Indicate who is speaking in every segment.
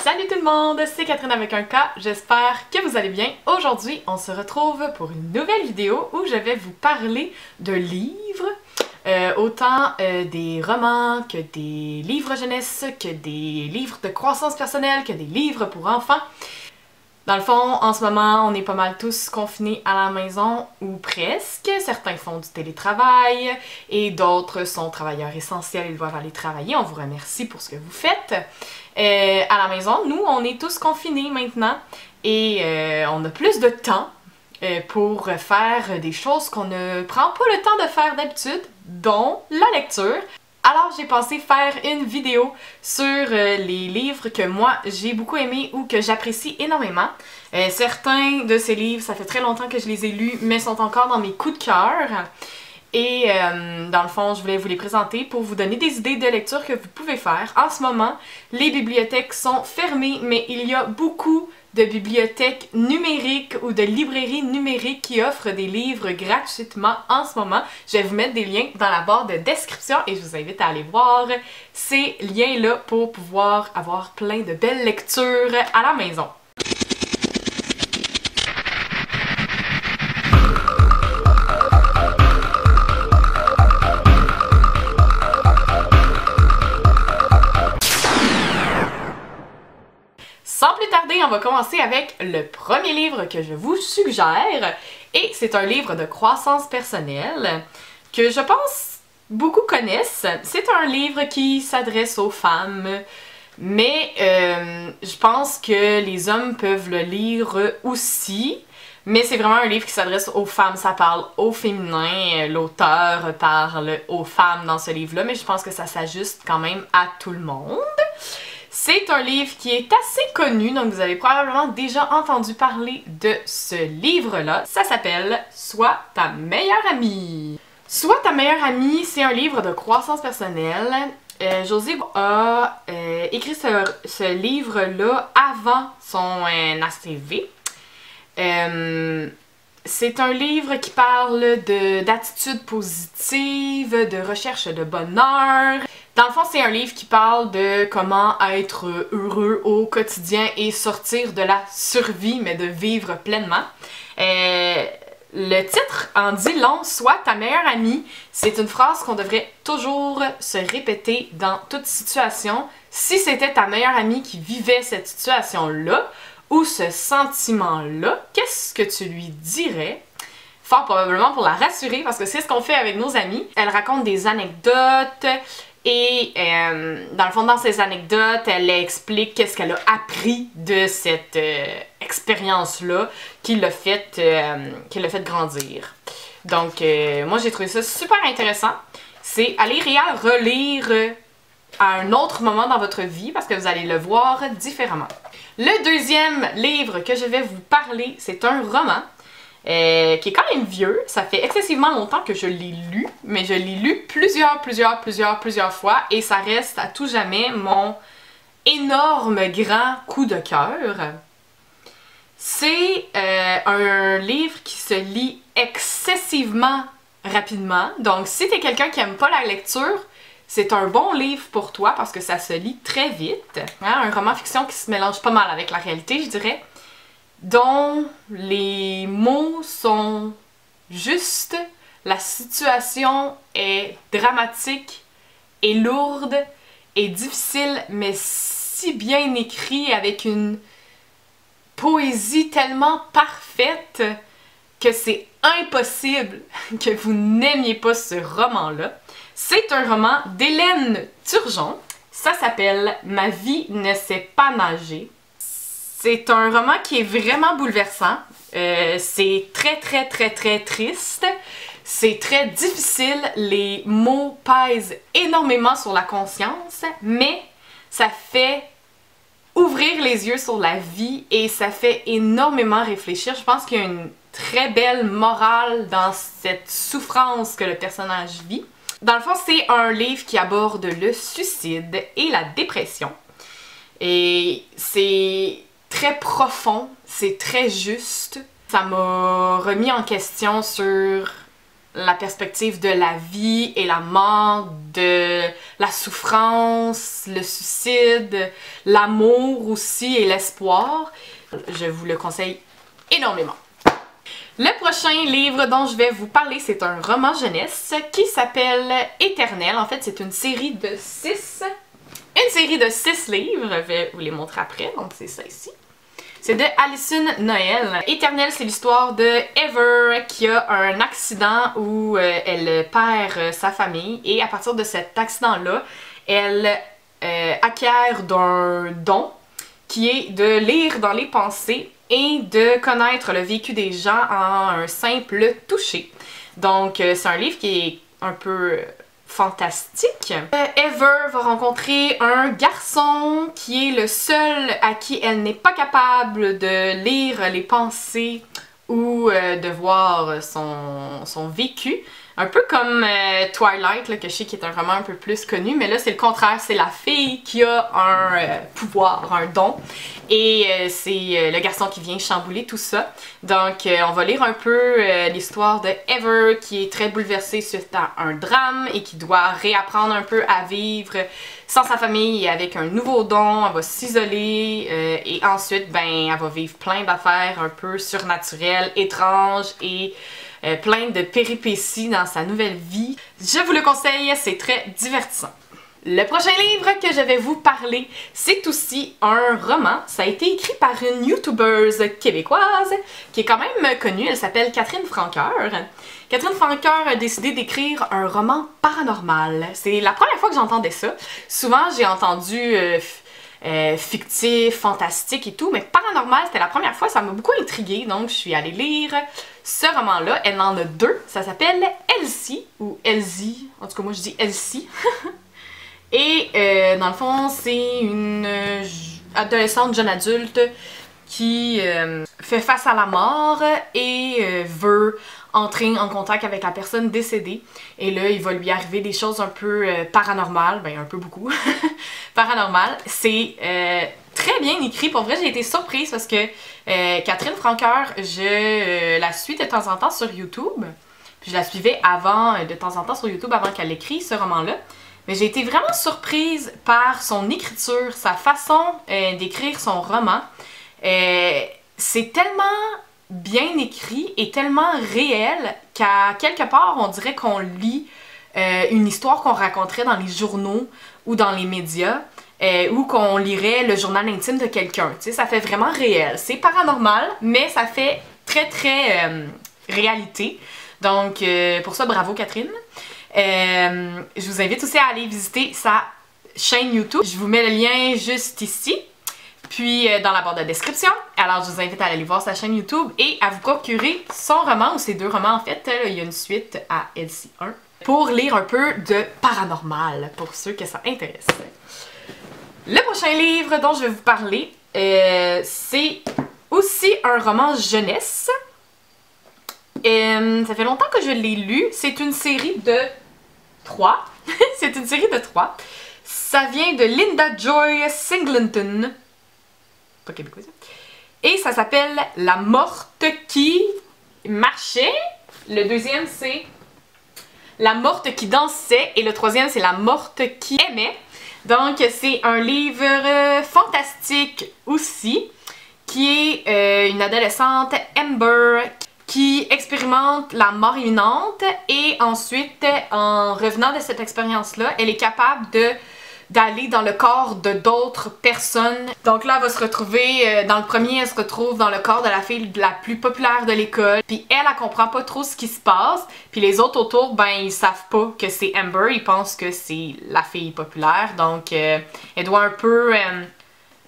Speaker 1: Salut tout le monde, c'est Catherine avec un K, j'espère que vous allez bien. Aujourd'hui, on se retrouve pour une nouvelle vidéo où je vais vous parler de livres, autant des romans que des livres jeunesse, que des livres de croissance personnelle, que des livres pour enfants. Dans le fond, en ce moment, on est pas mal tous confinés à la maison, ou presque. Certains font du télétravail et d'autres sont travailleurs essentiels, ils doivent aller travailler. On vous remercie pour ce que vous faites. À la maison, nous, on est tous confinés maintenant et on a plus de temps pour faire des choses qu'on ne prend pas le temps de faire d'habitude, dont la lecture. Alors j'ai pensé faire une vidéo sur les livres que moi j'ai beaucoup aimés ou que j'apprécie énormément. Certains de ces livres, ça fait très longtemps que je les ai lus, mais sont encore dans mes coups de cœur. Et dans le fond, je voulais vous les présenter pour vous donner des idées de lecture que vous pouvez faire. En ce moment, les bibliothèques sont fermées, mais il y a beaucoup de bibliothèques numériques ou de librairies numériques qui offrent des livres gratuitement en ce moment. Je vais vous mettre des liens dans la barre de description et je vous invite à aller voir ces liens-là pour pouvoir avoir plein de belles lectures à la maison. Sans plus tarder, on va commencer avec le premier livre que je vous suggère. Et c'est un livre de croissance personnelle que je pense beaucoup connaissent. C'est un livre qui s'adresse aux femmes, mais je pense que les hommes peuvent le lire aussi. Mais c'est vraiment un livre qui s'adresse aux femmes, ça parle au féminin, l'auteur parle aux femmes dans ce livre-là, mais je pense que ça s'ajuste quand même à tout le monde. C'est un livre qui est assez connu, donc vous avez probablement déjà entendu parler de ce livre-là. Ça s'appelle « Sois ta meilleure amie ». « Sois ta meilleure amie », c'est un livre de croissance personnelle. José a écrit ce livre-là avant son ACV. C'est un livre qui parle d'attitude positive, de recherche de bonheur. Dans le fond, c'est un livre qui parle de comment être heureux au quotidien et sortir de la survie, mais de vivre pleinement. Le titre en dit long, « Sois ta meilleure amie ». C'est une phrase qu'on devrait toujours se répéter dans toute situation. Si c'était ta meilleure amie qui vivait cette situation-là, ou ce sentiment-là, qu'est-ce que tu lui dirais? Fort probablement pour la rassurer, parce que c'est ce qu'on fait avec nos amis. Elle raconte des anecdotes, et dans le fond, dans ces anecdotes, elle explique qu'est-ce qu'elle a appris de cette expérience-là qui l'a fait grandir. Donc, moi, j'ai trouvé ça super intéressant. C'est à lire et à relire à un autre moment dans votre vie, parce que vous allez le voir différemment. Le deuxième livre que je vais vous parler, c'est un roman qui est quand même vieux. Ça fait excessivement longtemps que je l'ai lu, mais je l'ai lu plusieurs fois et ça reste à tout jamais mon énorme grand coup de cœur. C'est un livre qui se lit excessivement rapidement. Donc si t'es quelqu'un qui aime pas la lecture, c'est un bon livre pour toi parce que ça se lit très vite. Hein? Un roman fiction qui se mélange pas mal avec la réalité, je dirais, dont les mots sont justes, la situation est dramatique et lourde et difficile, mais si bien écrit avec une poésie tellement parfaite que c'est impossible que vous n'aimiez pas ce roman-là. C'est un roman d'Hélène Turgeon. Ça s'appelle « Ma vie ne sait pas nager ». C'est un roman qui est vraiment bouleversant. C'est très triste. C'est très difficile. Les mots pèsent énormément sur la conscience, mais ça fait ouvrir les yeux sur la vie et ça fait énormément réfléchir. Je pense qu'il y a une très belle morale dans cette souffrance que le personnage vit. Dans le fond, c'est un livre qui aborde le suicide et la dépression. Et c'est très profond, c'est très juste. Ça m'a remis en question sur la perspective de la vie et la mort, de la souffrance, le suicide, l'amour aussi et l'espoir. Je vous le conseille énormément. Le prochain livre dont je vais vous parler, c'est un roman jeunesse qui s'appelle Éternel. En fait, c'est une série de 6 livres. Je vais vous les montrer après, donc c'est ça ici. C'est de Alison Noël. Éternel, c'est l'histoire de Ever qui a un accident où elle perd sa famille et à partir de cet accident-là, elle acquiert d'un don qui est de lire dans les pensées et de connaître le vécu des gens en un simple toucher. Donc c'est un livre qui est un peu fantastique. Ever va rencontrer un garçon qui est le seul à qui elle n'est pas capable de lire les pensées ou de voir son vécu. Un peu comme Twilight, là, que je sais qui est un roman un peu plus connu, mais là c'est le contraire, c'est la fille qui a un pouvoir, un don, et c'est le garçon qui vient chambouler tout ça. Donc on va lire un peu l'histoire de Ever qui est très bouleversée suite à un drame et qui doit réapprendre un peu à vivre sans sa famille et avec un nouveau don. Elle va s'isoler et ensuite ben elle va vivre plein d'affaires un peu surnaturelles, étranges et plein de péripéties dans sa nouvelle vie. Je vous le conseille, c'est très divertissant. Le prochain livre que je vais vous parler, c'est aussi un roman. Ça a été écrit par une youtubeuse québécoise qui est quand même connue. Elle s'appelle Catherine Francoeur. Catherine Francoeur a décidé d'écrire un roman paranormal. C'est la première fois que j'entendais ça. Souvent, j'ai entendu fictif, fantastique et tout, mais paranormal, c'était la première fois, ça m'a beaucoup intriguée, donc je suis allée lire ce roman-là. Elle en a 2, ça s'appelle Elsie, ou Elsie, en tout cas moi je dis Elsie. Et dans le fond, c'est une adolescente, jeune adulte qui fait face à la mort et veut entrer en contact avec la personne décédée. Et là, il va lui arriver des choses un peu paranormales, ben un peu beaucoup paranormales. C'est très bien écrit. Pour vrai, j'ai été surprise parce que Catherine Francoeur, je la suis de temps en temps sur YouTube. Puis je la suivais avant, de temps en temps sur YouTube avant qu'elle écrive ce roman-là. Mais j'ai été vraiment surprise par son écriture, sa façon d'écrire son roman. C'est tellement bien écrit et tellement réel qu'à quelque part, on dirait qu'on lit une histoire qu'on raconterait dans les journaux ou dans les médias ou qu'on lirait le journal intime de quelqu'un. Tu sais, ça fait vraiment réel. C'est paranormal, mais ça fait très réalité. Donc, pour ça, bravo Catherine. Je vous invite aussi à aller visiter sa chaîne YouTube. Je vous mets le lien juste ici. Puis dans la barre de description. Alors je vous invite à aller voir sa chaîne YouTube et à vous procurer son roman, ou ses 2 romans en fait. Il y a une suite à Elsie 1. Pour lire un peu de paranormal, pour ceux que ça intéresse. Le prochain livre dont je vais vous parler, c'est aussi un roman jeunesse. Ça fait longtemps que je l'ai lu. C'est une série de 3. C'est une série de 3. Ça vient de Linda Joy Singleton. Pas québécoise. Et ça s'appelle La morte qui marchait. Le deuxième, c'est La morte qui dansait. Et le troisième, c'est La morte qui aimait. Donc, c'est un livre fantastique aussi, qui est une adolescente, Amber, qui expérimente la mort imminente. Et ensuite, en revenant de cette expérience-là, elle est capable d'aller dans le corps de d'autres personnes. Donc là, elle va se retrouver, dans le premier, elle se retrouve dans le corps de la fille la plus populaire de l'école. Puis elle comprend pas trop ce qui se passe. Puis les autres autour, ben ils savent pas que c'est Amber, ils pensent que c'est la fille populaire. Donc elle doit un peu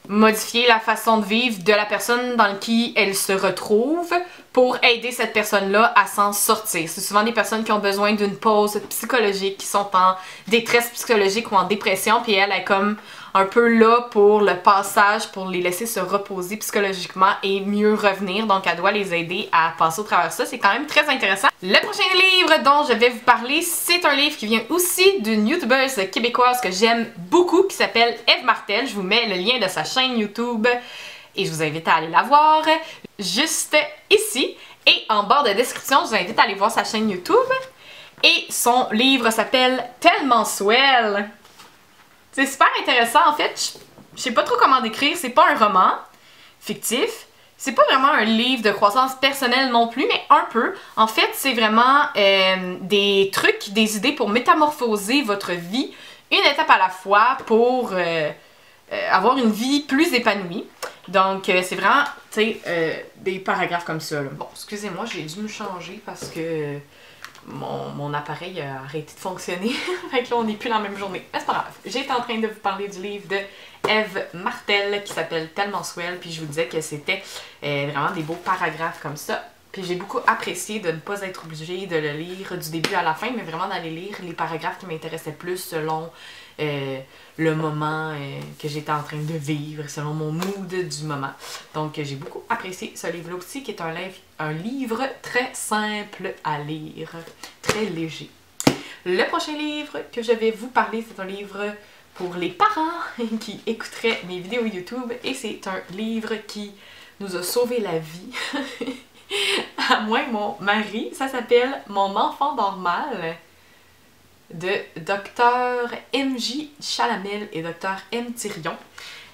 Speaker 1: modifier la façon de vivre de la personne dans qui elle se retrouve pour aider cette personne-là à s'en sortir. C'est souvent des personnes qui ont besoin d'une pause psychologique, qui sont en détresse psychologique ou en dépression, puis elle est comme un peu là pour le passage, pour les laisser se reposer psychologiquement et mieux revenir. Donc elle doit les aider à passer au travers de ça. C'est quand même très intéressant. Le prochain livre dont je vais vous parler, c'est un livre qui vient aussi d'une youtubeuse québécoise que j'aime beaucoup, qui s'appelle Eve Martel. Je vous mets le lien de sa chaîne YouTube et je vous invite à aller la voir juste ici. Et en barre de description, je vous invite à aller voir sa chaîne YouTube. Et son livre s'appelle Tellement Swell. C'est super intéressant. En fait, je sais pas trop comment décrire. C'est pas un roman fictif. C'est pas vraiment un livre de croissance personnelle non plus, mais un peu. En fait, c'est vraiment des trucs, des idées pour métamorphoser votre vie, une étape à la fois pour avoir une vie plus épanouie. Donc, c'est vraiment, tu sais, des paragraphes comme ça, là. Bon, excusez-moi, j'ai dû me changer parce que mon appareil a arrêté de fonctionner. Fait que là, on n'est plus dans la même journée. Mais c'est pas grave. J'étais en train de vous parler du livre de Eve Martel qui s'appelle Tellement Swell. Puis je vous disais que c'était vraiment des beaux paragraphes comme ça. Puis j'ai beaucoup apprécié de ne pas être obligée de le lire du début à la fin, mais vraiment d'aller lire les paragraphes qui m'intéressaient plus selon le moment que j'étais en train de vivre, selon mon mood du moment. Donc j'ai beaucoup apprécié ce livre-là aussi, qui est un livre très simple à lire, très léger. Le prochain livre que je vais vous parler, c'est un livre pour les parents qui écouteraient mes vidéos YouTube, et c'est un livre qui nous a sauvé la vie. À moi et mon mari. Ça s'appelle Mon enfant normal de Dr. M.J. Chalamel et Dr. M. Thirion.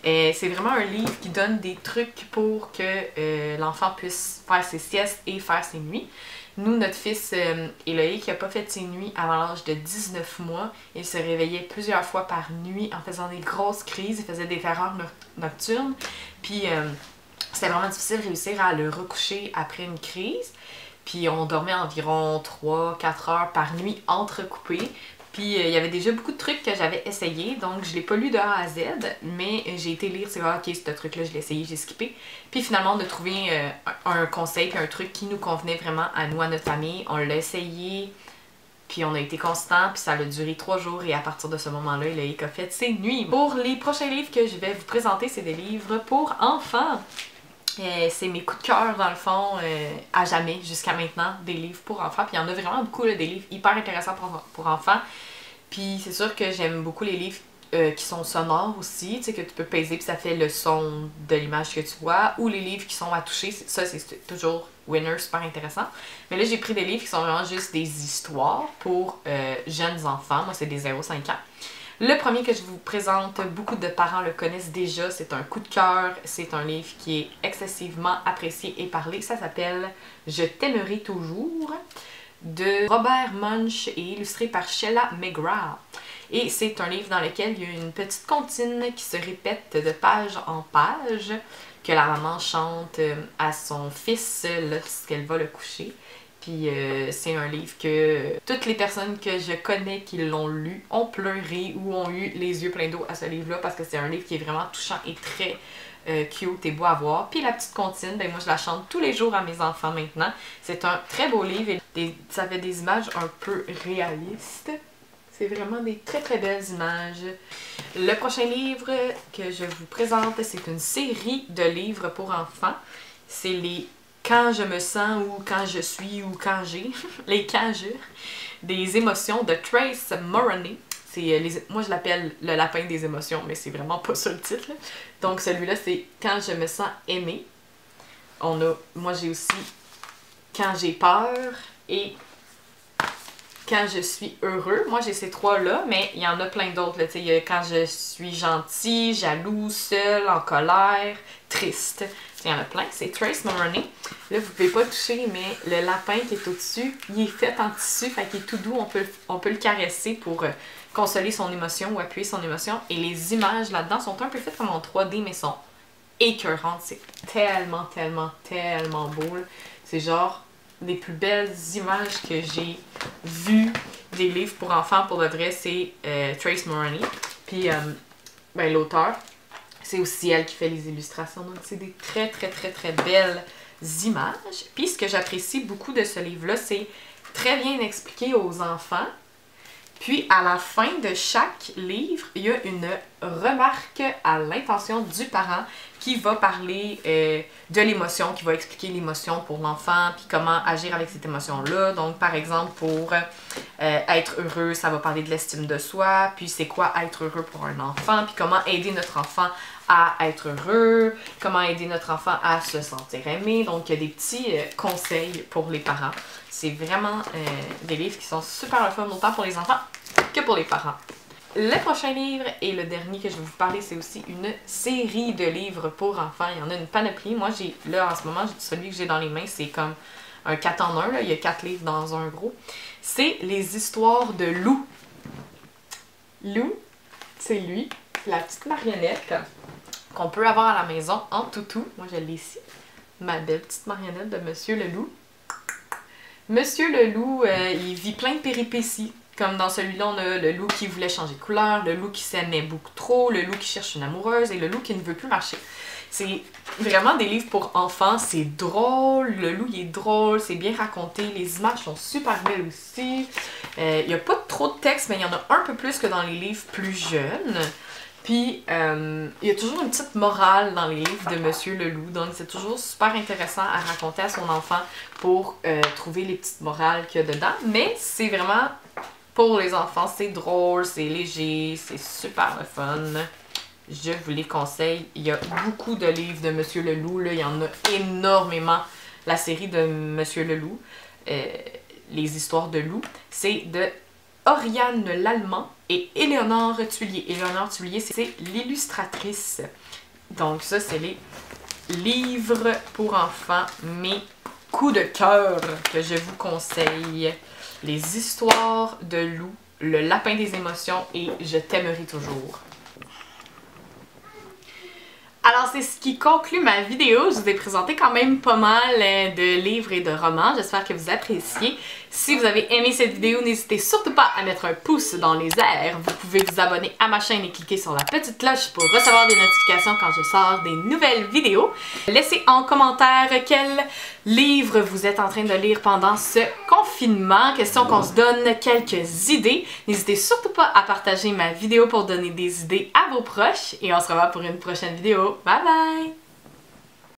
Speaker 1: C'est vraiment un livre qui donne des trucs pour que l'enfant puisse faire ses siestes et faire ses nuits. Nous, notre fils Eloï, qui n'a pas fait ses nuits avant l'âge de 19 mois, il se réveillait plusieurs fois par nuit en faisant des grosses crises, il faisait des terreurs nocturnes. Puis c'était vraiment difficile de réussir à le recoucher après une crise. Puis on dormait environ 3-4 heures par nuit entrecoupées. Puis il y avait déjà beaucoup de trucs que j'avais essayé, donc je l'ai pas lu de A à Z, mais j'ai été lire, c'est vrai, ok, ce truc-là, je l'ai essayé, j'ai skippé. Puis finalement, on a trouvé un conseil, puis un truc qui nous convenait vraiment à nous, à notre famille. On l'a essayé, puis on a été constant, puis ça a duré 3 jours, et à partir de ce moment-là, il a fait ses nuits. Pour les prochains livres que je vais vous présenter, c'est des livres pour enfants. C'est mes coups de cœur dans le fond à jamais jusqu'à maintenant, des livres pour enfants. Puis il y en a vraiment beaucoup, là, des livres hyper intéressants pour enfants. Puis c'est sûr que j'aime beaucoup les livres qui sont sonores aussi, tu sais, que tu peux peser puis ça fait le son de l'image que tu vois. Ou les livres qui sont à toucher, ça c'est toujours winner, super intéressant. Mais là j'ai pris des livres qui sont vraiment juste des histoires pour jeunes enfants. Moi c'est des 0-5 ans. Le premier que je vous présente, beaucoup de parents le connaissent déjà, c'est un coup de cœur, c'est un livre qui est excessivement apprécié et parlé. Ça s'appelle « Je t'aimerai toujours » de Robert Munsch et illustré par Sheila McGrath. Et c'est un livre dans lequel il y a une petite comptine qui se répète de page en page, que la maman chante à son fils lorsqu'elle va le coucher. Puis c'est un livre que toutes les personnes que je connais qui l'ont lu ont pleuré ou ont eu les yeux pleins d'eau à ce livre-là, parce que c'est un livre qui est vraiment touchant et très cute et beau à voir. Puis la petite comptine, ben moi je la chante tous les jours à mes enfants maintenant. C'est un très beau livre et ça fait des images un peu réalistes. C'est vraiment des très très belles images. Le prochain livre que je vous présente, c'est une série de livres pour enfants. C'est les Quand je me sens ou quand je suis ou quand j'ai, les quand je, des émotions de Trace Moroney. Moi je l'appelle le lapin des émotions, mais c'est vraiment pas ça le titre. Donc celui-là c'est Quand je me sens aimé. Moi j'ai aussi Quand j'ai peur et Quand je suis heureux. Moi j'ai ces trois-là, mais il y en a plein d'autres. Il y a Quand je suis gentil, jaloux, seul, en colère, triste. Il y en a plein. C'est Trace Moroney. Là, vous pouvez pas toucher, mais le lapin qui est au-dessus, il est fait en tissu, fait qu'il est tout doux. On peut le caresser pour consoler son émotion ou appuyer son émotion. Et les images là-dedans sont un peu faites comme en 3D, mais sont écœurantes. C'est tellement, tellement, tellement beau. C'est genre des plus belles images que j'ai vues des livres pour enfants. Pour de vrai, c'est Trace Moroney. Puis, ben, l'auteur, c'est aussi elle qui fait les illustrations. Donc, c'est des très, très, très, très belles images. Puis, ce que j'apprécie beaucoup de ce livre-là, c'est très bien expliqué aux enfants. Puis, à la fin de chaque livre, il y a une remarque à l'intention du parent qui va parler de l'émotion, qui va expliquer l'émotion pour l'enfant, puis comment agir avec cette émotion-là. Donc, par exemple, pour être heureux, ça va parler de l'estime de soi, puis c'est quoi être heureux pour un enfant, puis comment aider notre enfant à être heureux, comment aider notre enfant à se sentir aimé. Donc, il y a des petits conseils pour les parents. C'est vraiment des livres qui sont super le fun, autant pour les enfants que pour les parents. Le prochain livre et le dernier que je vais vous parler, c'est aussi une série de livres pour enfants. Il y en a une panoplie. Moi, là, en ce moment, celui que j'ai dans les mains, c'est comme un 4 en 1. Là. Il y a 4 livres dans un gros. C'est les histoires de Lou. Lou, c'est lui. C'est la petite marionnette qu'on peut avoir à la maison en toutou. Moi, je l'ai ici. Ma belle petite marionnette de Monsieur le Loup. Monsieur le Loup, il vit plein de péripéties. Comme dans celui-là, on a le loup qui voulait changer de couleur, le loup qui s'aimait beaucoup trop, le loup qui cherche une amoureuse et le loup qui ne veut plus marcher. C'est vraiment des livres pour enfants, c'est drôle, le loup il est drôle, c'est bien raconté, les images sont super belles aussi. Il n'y a pas trop de texte, mais il y en a un peu plus que dans les livres plus jeunes. Puis, il y a toujours une petite morale dans les livres de Monsieur le Loup, donc c'est toujours super intéressant à raconter à son enfant pour trouver les petites morales qu'il y a dedans. Mais c'est vraiment pour les enfants, c'est drôle, c'est léger, c'est super le fun. Je vous les conseille. Il y a beaucoup de livres de Monsieur le Loup, là. Il y en a énormément. La série de Monsieur le Loup, les histoires de loup, c'est de Oriane Lallemand et Éléonore Tuillier. Éléonore Tuillier, c'est l'illustratrice. Donc ça, c'est les livres pour enfants, mes coups de cœur que je vous conseille. Les histoires de loup, le lapin des émotions et je t'aimerai toujours. Alors c'est ce qui conclut ma vidéo. Je vous ai présenté quand même pas mal de livres et de romans. J'espère que vous appréciez. Si vous avez aimé cette vidéo, n'hésitez surtout pas à mettre un pouce dans les airs. Vous pouvez vous abonner à ma chaîne et cliquer sur la petite cloche pour recevoir des notifications quand je sors des nouvelles vidéos. Laissez en commentaire quel livre vous êtes en train de lire pendant ce confinement. Question qu'on se donne quelques idées. N'hésitez surtout pas à partager ma vidéo pour donner des idées à vos proches. Et on se revoit pour une prochaine vidéo. Bye bye!